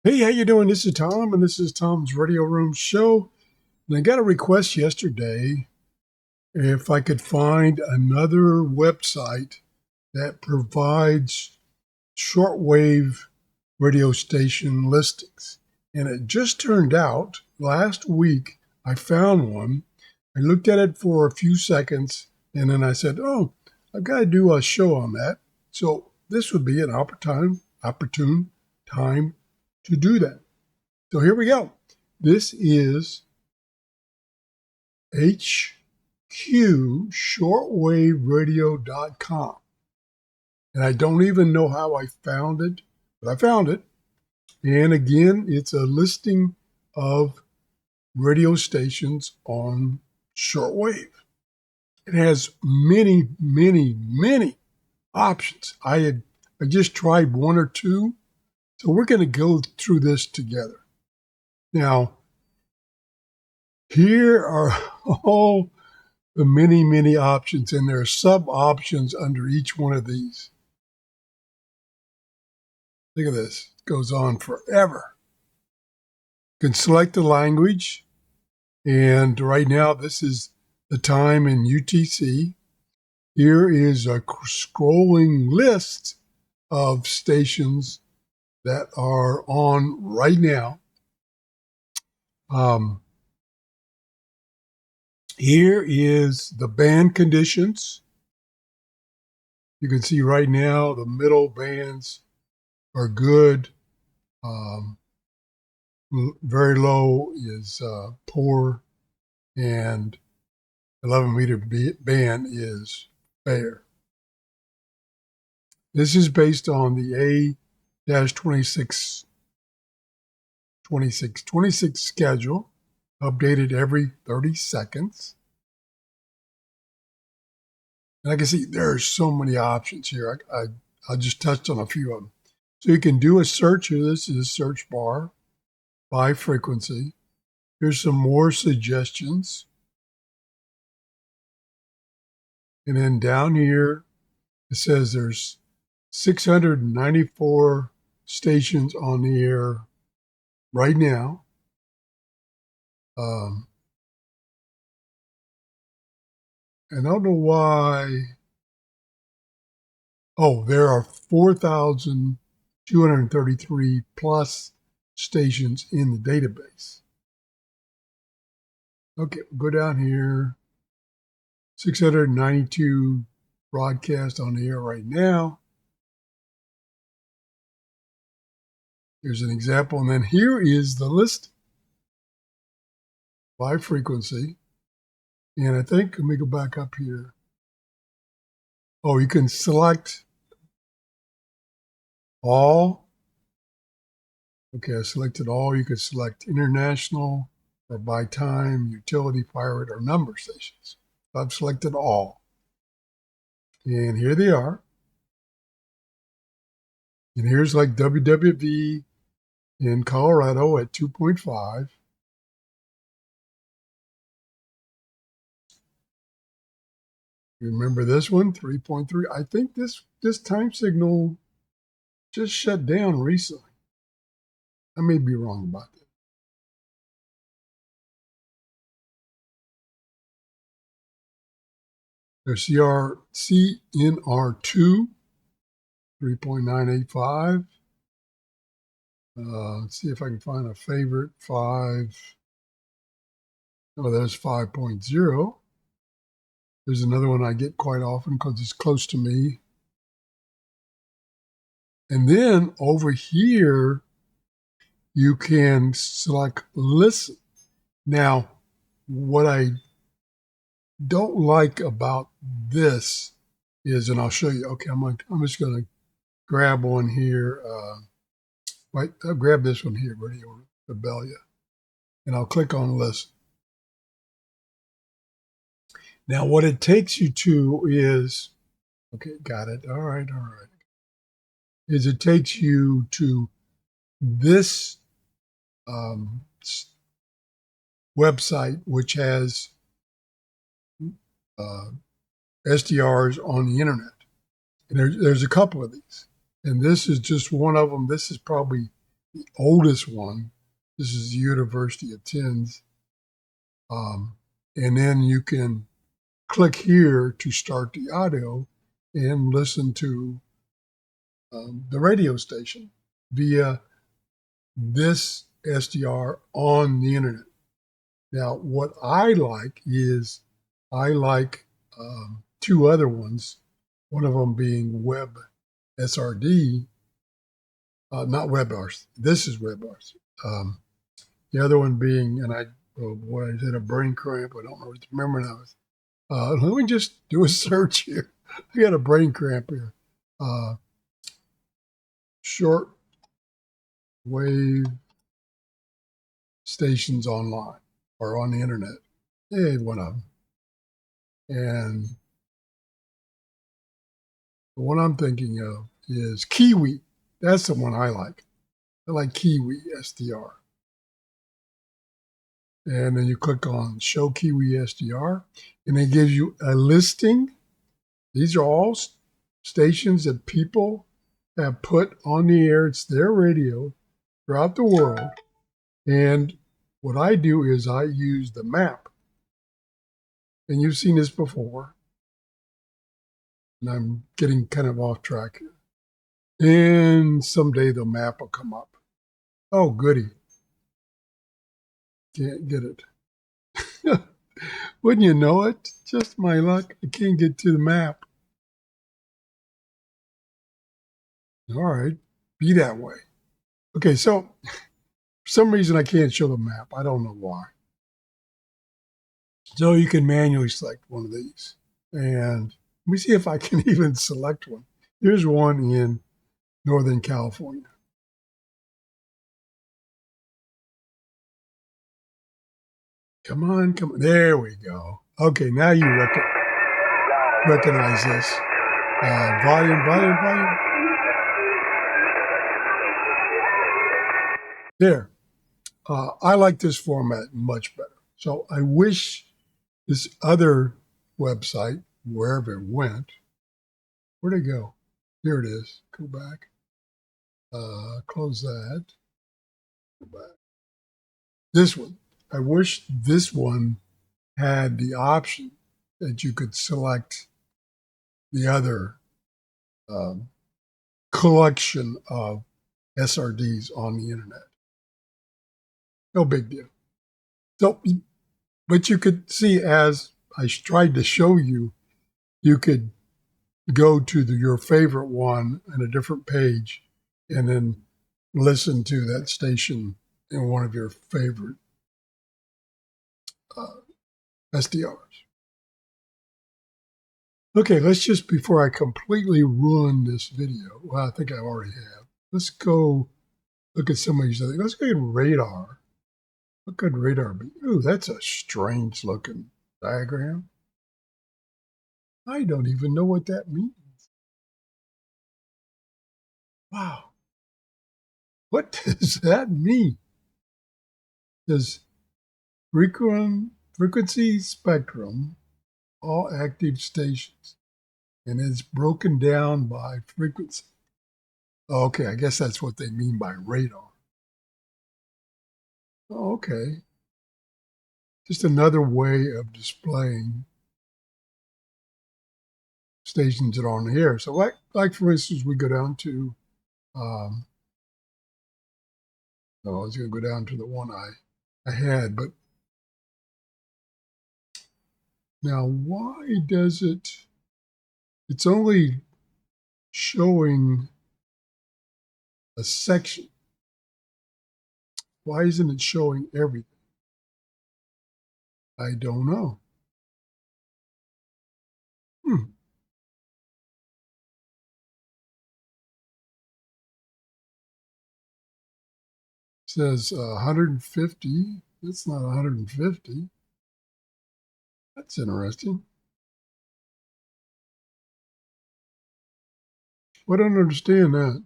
Hey, how you doing? This is Tom, and this is Tom's Radio Room Show. And I got a request yesterday if I could find another website that provides shortwave radio station listings. And it just turned out last week I found one. I looked at it for a few seconds, and then I said, "Oh, I've got to do a show on that." So this would be an opportune time to do that. So here we go. This is hqshortwaveradio.com. And I don't even know how I found it, but I found it. And again, it's a listing of radio stations on shortwave. It has many, many, many options. I just tried one or two, so we're going to go through this together. Now, here are all the many, many options, and there are sub options under each one of these. Look at this, it goes on forever. You can select the language, and right now this is the time in UTC. Here is a scrolling list of stations that are on right now. Here is the band conditions. You can see right now the middle bands are good. Very low is poor, and 11-meter band is fair. This is based on the A-26 schedule, updated every 30 seconds. And I can see there are so many options here. I just touched on a few of them. So you can do a search here. This is a search bar by frequency. Here's some more suggestions. And then down here, it says there's 694 stations on the air right now. And I don't know why. Oh, there are 4,233 plus stations in the database. Okay, we'll go down here. 692 broadcast on the air right now. Here's an example. And then here is the list by frequency. And I think, let me go back up here. Oh, you can select all. Okay, I selected all. You could select international or by time, utility, pirate, or number stations. I've selected all. And here they are. And here's like WWV in Colorado at 2.5. Remember this one, 3.3. I think this time signal just shut down recently. I may be wrong about that. There's CNR2, 3.985. Let's see if I can find a favorite. 5. Oh, there's 5.0. There's another one I get quite often because it's close to me. And then over here, you can select listen. Now, what I don't like about this is, and I'll show you. Okay, I'm just going to grab one here. I'll grab this one here, Radio Rebellion, and I'll click on listen. Now, what it takes you to is, okay, got it. All right. Is it takes you to this website, which has SDRs on the internet. And there's a couple of these. And this is just one of them. This is probably the oldest one. This is the university attends. And then you can click here to start the audio and listen to the radio station via this SDR on the internet. Now, what I like is I like two other ones, one of them being Web SRD, not WebRC. This is WebRC. The other one being, and oh boy, I had a brain cramp. I don't know what to remember now. Let me just do a search here. I got a brain cramp here. Shortwave stations online or on the internet. Hey, one of them. And the one I'm thinking of is Kiwi. That's the one I like. I like Kiwi SDR. And then you click on Show Kiwi SDR, and it gives you a listing. These are all stations that people have put on the air. It's their radio throughout the world. And what I do is I use the map. And you've seen this before. And I'm getting kind of off track here. And someday the map will come up. Oh, goody. Can't get it. Wouldn't you know it? Just my luck. I can't get to the map. All right. Be that way. Okay, so for some reason I can't show the map. I don't know why. So you can manually select one of these. And let me see if I can even select one. Here's one in Northern California. Come on, come on. There we go. Okay, now you recognize this. Volume. There. I like this format much better. So I wish this other website, wherever it went, where'd it go? Here it is. Go back. Close that. Go back. This one. I wish this one had the option that you could select the other collection of SRDs on the internet. No big deal. So, but you could see, as I tried to show you, you could go to your favorite one on a different page and then listen to that station in one of your favorite SDRs. Okay, let's just, before I completely ruin this video, well, I think I already have, let's go look at some of these other. Let's go at radar. What could radar be? Ooh, that's a strange looking diagram. I don't even know what that means. Wow. What does that mean? Does frequency spectrum, all active stations, and it's broken down by frequency. Okay, I guess that's what they mean by radar. Okay. Just another way of displaying stations that are on the air. So like for instance, we go down to, I was going to go down to the one I had, but now why does it's only showing a section. Why isn't it showing everything? I don't know. It says 150. That's not 150. That's interesting. I don't understand that.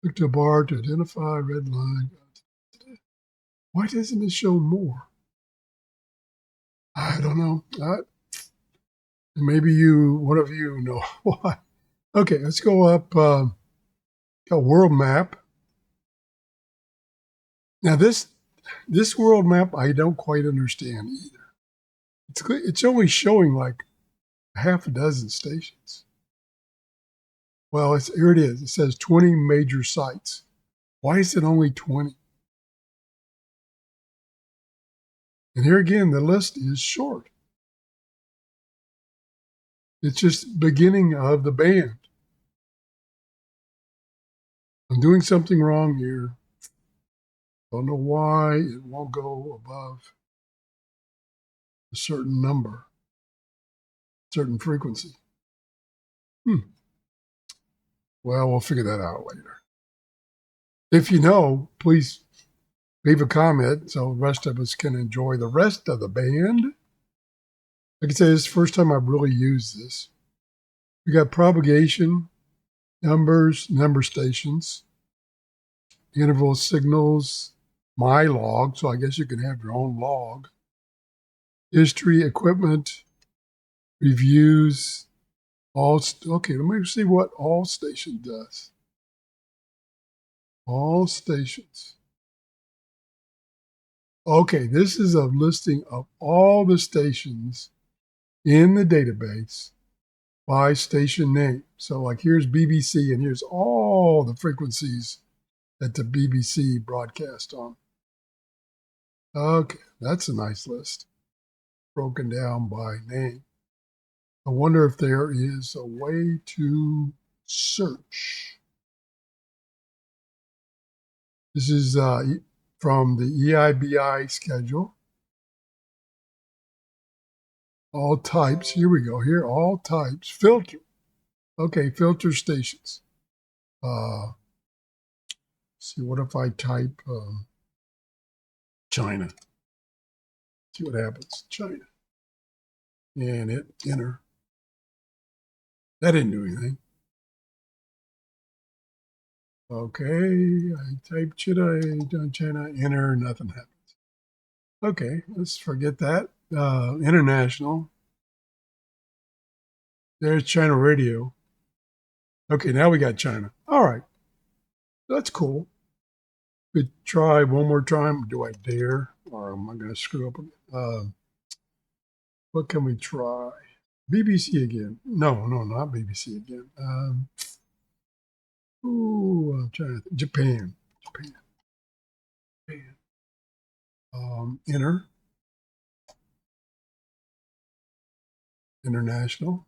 Click the bar to identify red line. Why doesn't it show more? I don't know. Maybe one of you know why. Okay, let's go up. Got world map. Now this world map I don't quite understand either. It's only showing like half a dozen stations. Well, here it is. It says 20 major sites. Why is it only 20? And here again, the list is short. It's just beginning of the band. I'm doing something wrong here. Don't know why it won't go above a certain number, certain frequency. Well, we'll figure that out later. If you know, please leave a comment so the rest of us can enjoy the rest of the band. Like I said, it's the first time I've really used this. We got propagation, numbers, number stations, interval signals, my log, so I guess you can have your own log, history, equipment, reviews, okay, let me see what all station does. All stations. Okay, this is a listing of all the stations in the database by station name. So like here's BBC and here's all the frequencies that the BBC broadcast on. Okay, that's a nice list, broken down by name. I wonder if there is a way to search. This is from the EIBI schedule. All types, here we go, here, all types, filter. Okay, filter stations. See, what if I type China? See what happens, China. And hit enter. That didn't do anything. Okay, I type China, enter, nothing happens. Okay, let's forget that. International. There's China radio. Okay, now we got China. All right, that's cool. We try one more time. Do I dare? Or am I going to screw up? What can we try? BBC again. No, not BBC again. I'm trying to think. Japan. Enter. International.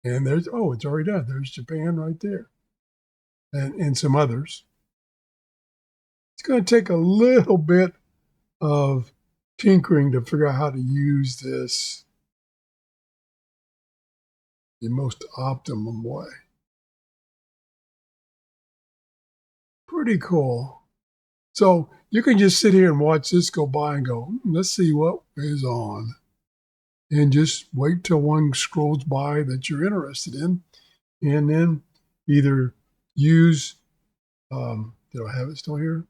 And there's, it's already done. There's Japan right there. And some others. It's going to take a little bit of tinkering to figure out how to use this the most optimum way. Pretty cool. So you can just sit here and watch this go by and go, let's see what is on. And just wait till one scrolls by that you're interested in. And then either use, did I have it still here?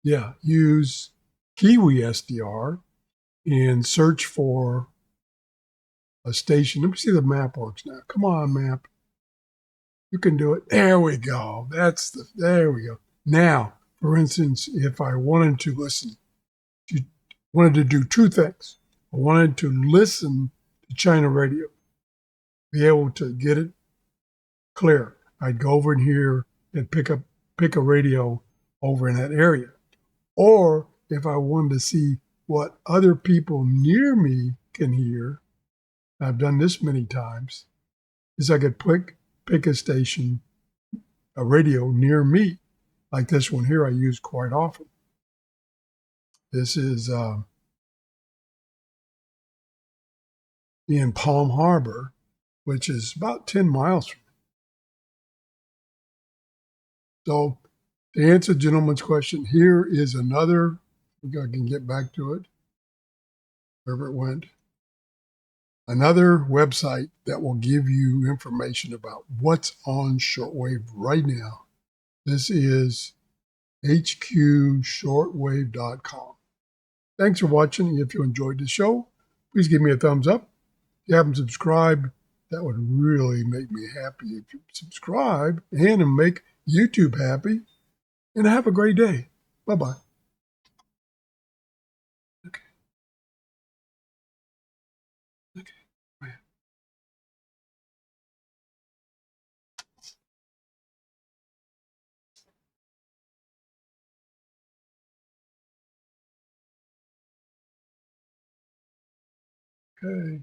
Yeah, use Kiwi SDR and search for a station. Let me see the map works now. Come on, map. You can do it. There we go. There we go. Now, for instance, if I wanted to wanted to do two things. I wanted to listen to China radio, be able to get it clear. I'd go over in here and pick a radio over in that area. Or if I wanted to see what other people near me can hear, I've done this many times, is I could pick a station, a radio near me, like this one here I use quite often. This is in Palm Harbor, which is about 10 miles from me. So to answer the gentleman's question, here is another, I can get back to it, wherever it went, another website that will give you information about what's on shortwave right now. This is hqshortwave.com. Thanks for watching. If you enjoyed the show, please give me a thumbs up. If you haven't subscribed, that would really make me happy if you subscribe and make YouTube happy. and have a great day. Bye-bye. Okay. Okay. Right. Okay.